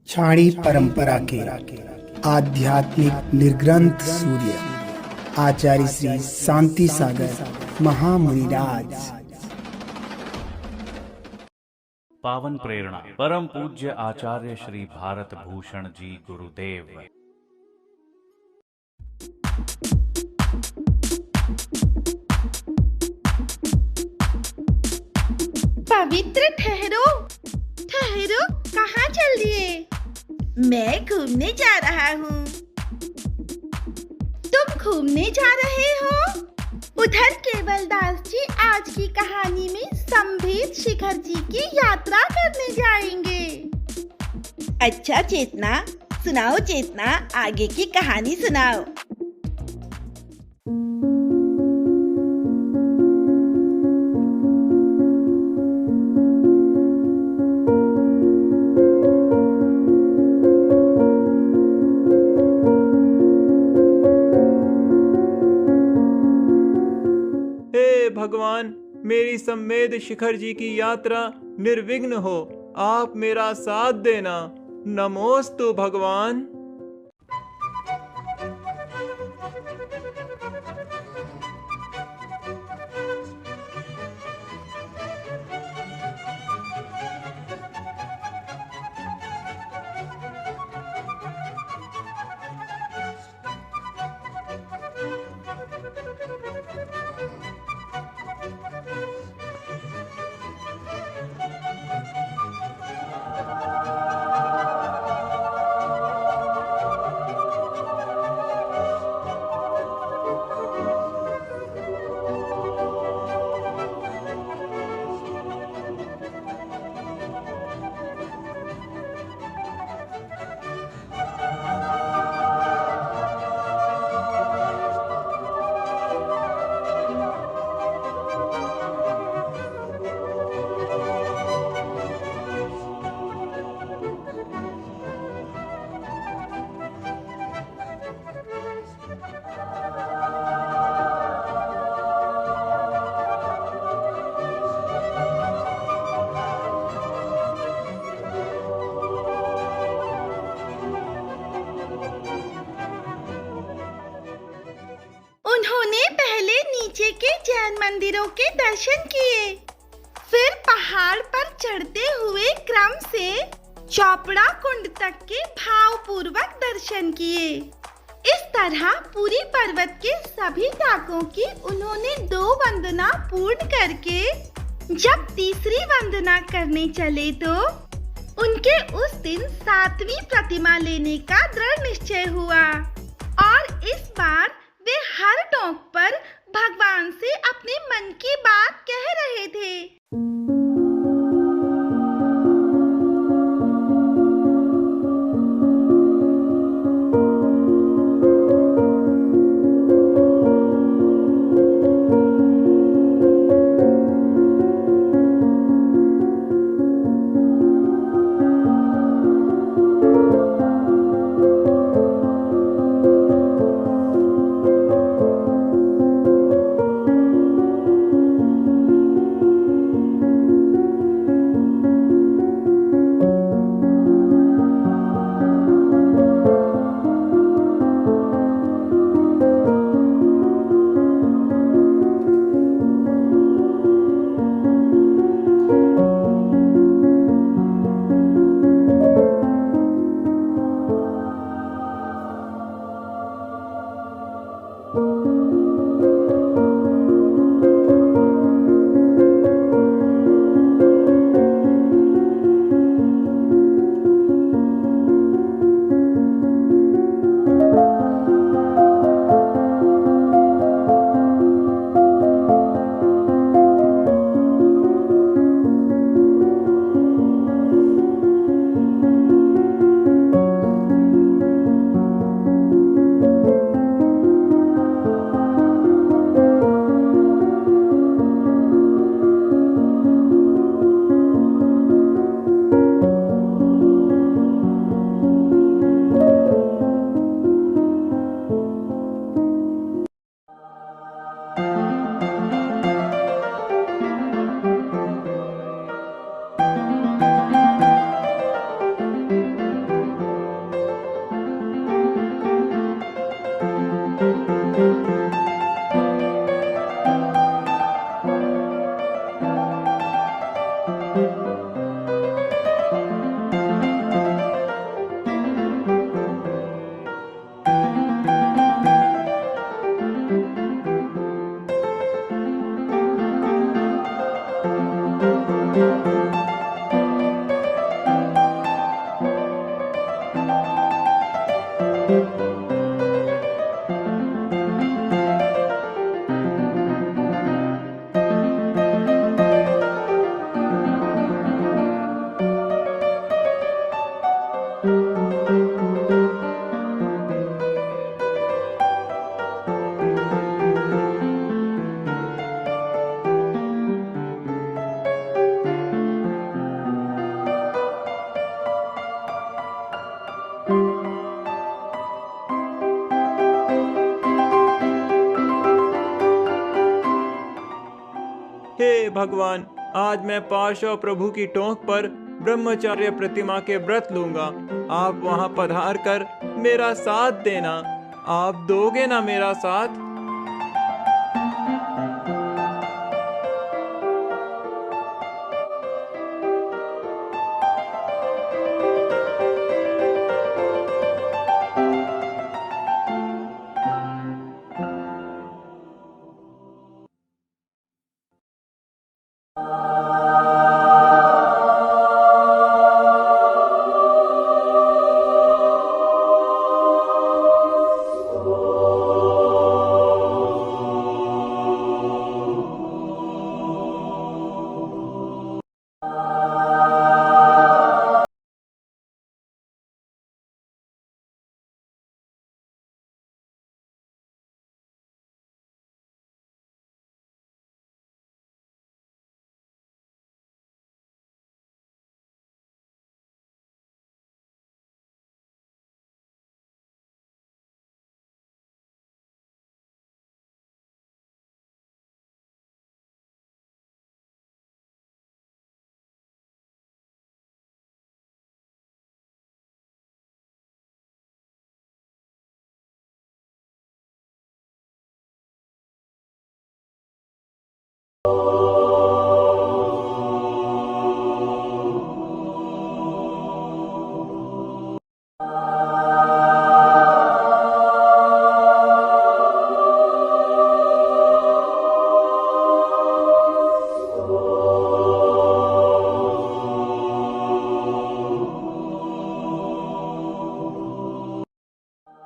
छाड़ी परंपरा के आध्यात्मिक निर्ग्रंथ सूर्य आचार्य श्री शांति सागर महामुनिराज। पावन प्रेरणा परम पूज्य आचार्य श्री भारत भूषण जी गुरुदेव। पवित्र ठहरो ठहरो, कहाँ चल दिए? मैं घूमने जा रहा हूँ। तुम घूमने जा रहे हो? उधर केवलदास जी आज की कहानी में संभेद शिखर जी की यात्रा करने जाएंगे। अच्छा चेतना, सुनाओ चेतना, आगे की कहानी सुनाओ। भगवान, मेरी संवेद शिखर जी की यात्रा निर्विघ्न हो, आप मेरा साथ देना। नमोस्तु भगवान। उन्होंने पहले नीचे के जैन मंदिरों के दर्शन किए, फिर पहाड़ पर चढ़ते हुए क्रम से चौपड़ा कुंड तक के भावपूर्वक दर्शन किए। इस तरह पूरी पर्वत के सभी टाकों की उन्होंने 2 वंदना पूर्ण करके जब तीसरी वंदना करने चले तो उनके उस दिन 7वीं प्रतिमा लेने का दृढ़ निश्चय हुआ और इस बार वे हर टोक पर भगवान से अपने मन की बात कह रहे थे। हे भगवान, आज मैं पार्श्व प्रभु की टोंक पर ब्रह्मचर्य प्रतिमा के व्रत लूंगा। आप वहां पधार कर मेरा साथ देना। आप दोगे ना मेरा साथ?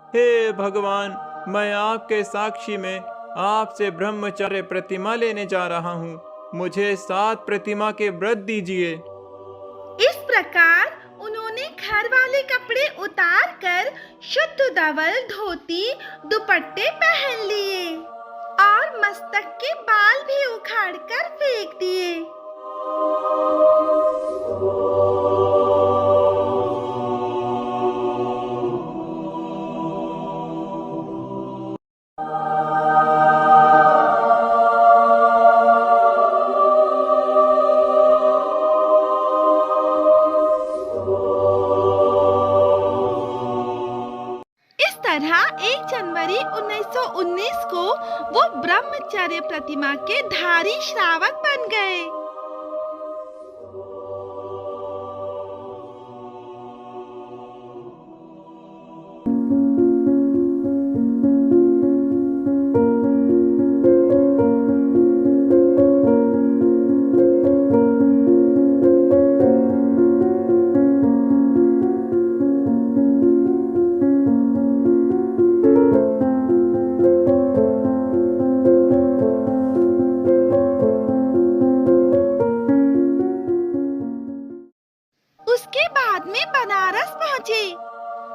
हे भगवान, मैं आपके साक्षी में आपसे ब्रह्मचर्य प्रतिमा लेने जा रहा हूँ। मुझे 7 प्रतिमा के व्रत दीजिए। इस प्रकार उन्होंने घर वाले कपड़े उतार कर शुद्ध धवल, धोती, दुपट्टे पहन लिए और मस्तक के बाल भी उखाड़ कर फेंक दिए। तरह 1 जनवरी 1919 को वो ब्रह्मचर्य प्रतिमा के धारी श्रावक बन गए। उसके बाद में बनारस पहुँचे।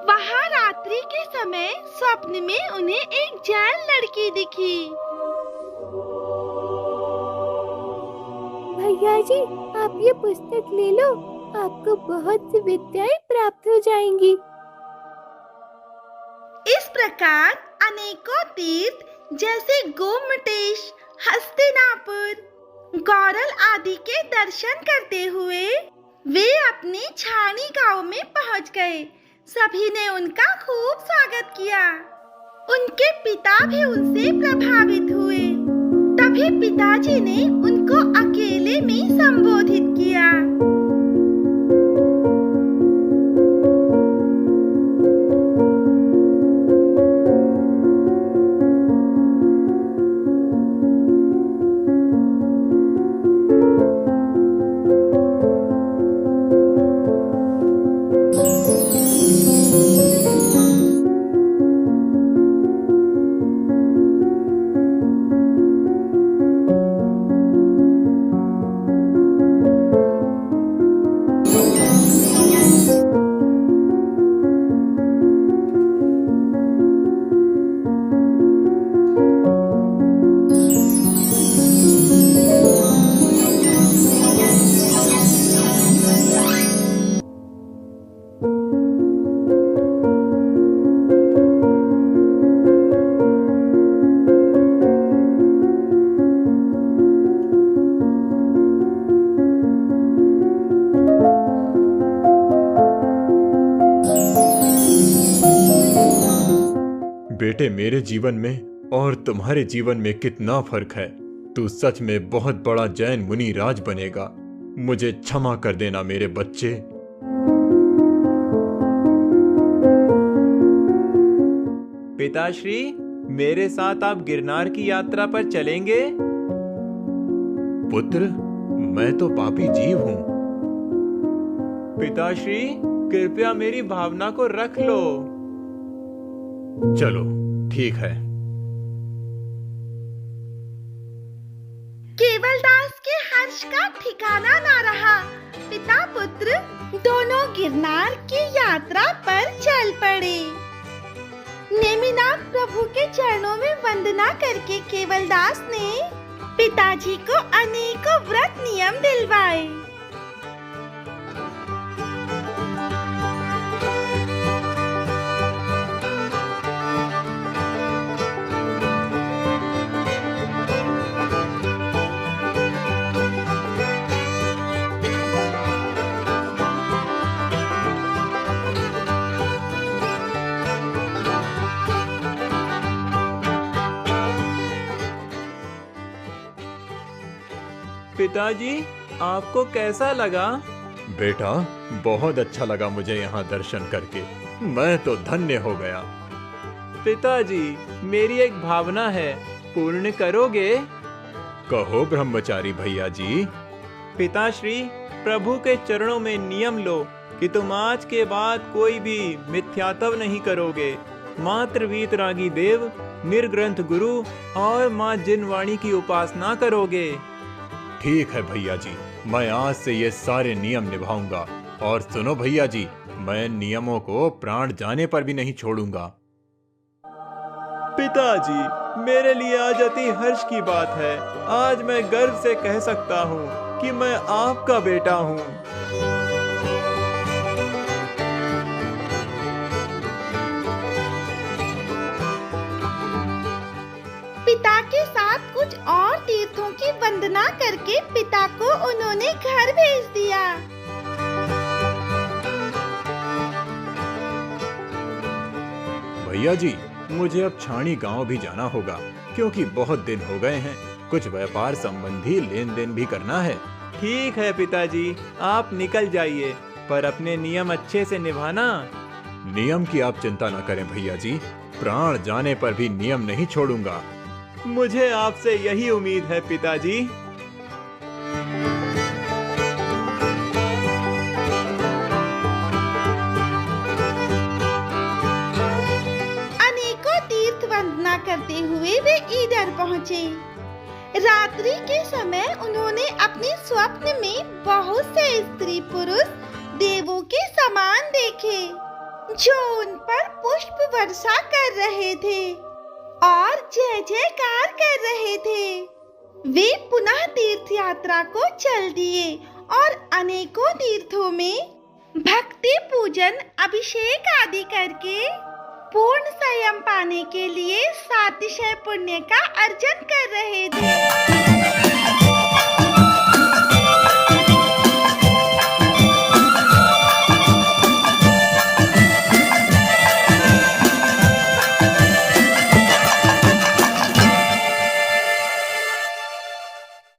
वहाँ रात्रि के समय स्वप्न में उन्हें एक जैन लड़की दिखी। भैया जी, आप ये पुस्तक ले लो, आपको बहुत सी विद्याएं प्राप्त हो जाएंगी। इस प्रकार अनेकों तीर्थ जैसे गोमटेश, हस्तिनापुर, गौरल आदि के दर्शन करते हुए वे अपने छाणी गांव में पहुंच गए। सभी ने उनका खूब स्वागत किया। उनके पिता भी उनसे प्रभावित हुए। तभी पिताजी ने उनको अकेले में संबोधित किया। बेटे, मेरे जीवन में और तुम्हारे जीवन में कितना फर्क है। तू सच में बहुत बड़ा जैन मुनि राज बनेगा। मुझे क्षमा कर देना मेरे बच्चे। पिताश्री, मेरे साथ आप गिरनार की यात्रा पर चलेंगे? पुत्र, मैं तो पापी जीव हूँ। पिताश्री, कृपया मेरी भावना को रख लो। चलो, ठीक है। केवलदास के हर्ष का ठिकाना ना रहा। पिता पुत्र दोनों गिरनार की यात्रा पर चल पड़े। नेमिनाथ प्रभु के चरणों में वंदना करके केवलदास ने पिताजी को अनेकों व्रत नियम दिलवाए। पिताजी, आपको कैसा लगा? बेटा, बहुत अच्छा लगा मुझे यहाँ दर्शन करके। मैं तो धन्य हो गया। पिताजी, मेरी एक भावना है, पूर्ण करोगे? कहो ब्रह्मचारी भैया जी। पिताश्री, प्रभु के चरणों में नियम लो कि तुम आज के बाद कोई भी मिथ्यात्व नहीं करोगे। मात्र वीतरागी देव, निर्ग्रंथ गुरु और माँ जिनवाणी की उपासना करोगे। ठीक है भैया जी, मैं आज से ये सारे नियम निभाऊंगा। और सुनो भैया जी, मैं नियमों को प्राण जाने पर भी नहीं छोड़ूंगा। पिताजी, मेरे लिए आज अति हर्ष की बात है। आज मैं गर्व से कह सकता हूँ कि मैं आपका बेटा हूँ। पिता के साथ कुछ और तीर्थों की वंदना करके पिता को उन्होंने घर भेज दिया। भैया जी, मुझे अब छाणी गांव भी जाना होगा, क्योंकि बहुत दिन हो गए हैं। कुछ व्यापार संबंधी लेन देन भी करना है। ठीक है पिताजी, आप निकल जाइए, पर अपने नियम अच्छे से निभाना। नियम की आप चिंता न करें भैया जी, प्राण जाने पर भी नियम नहीं छोड़ूंगा। मुझे आपसे यही उम्मीद है पिताजी। अनेकों तीर्थ वंदना करते हुए वे ईडर पहुँचे। रात्रि के समय उन्होंने अपने स्वप्न में बहुत से स्त्री पुरुष देवों के समान देखे, जो उन पर पुष्प वर्षा कर रहे थे और जय जयकार कर रहे थे। वे पुनः तीर्थ यात्रा को चल दिए और अनेकों तीर्थों में भक्ति पूजन अभिषेक आदि करके पूर्ण संयम पाने के लिए सातिशय पुण्य का अर्जन कर रहे थे।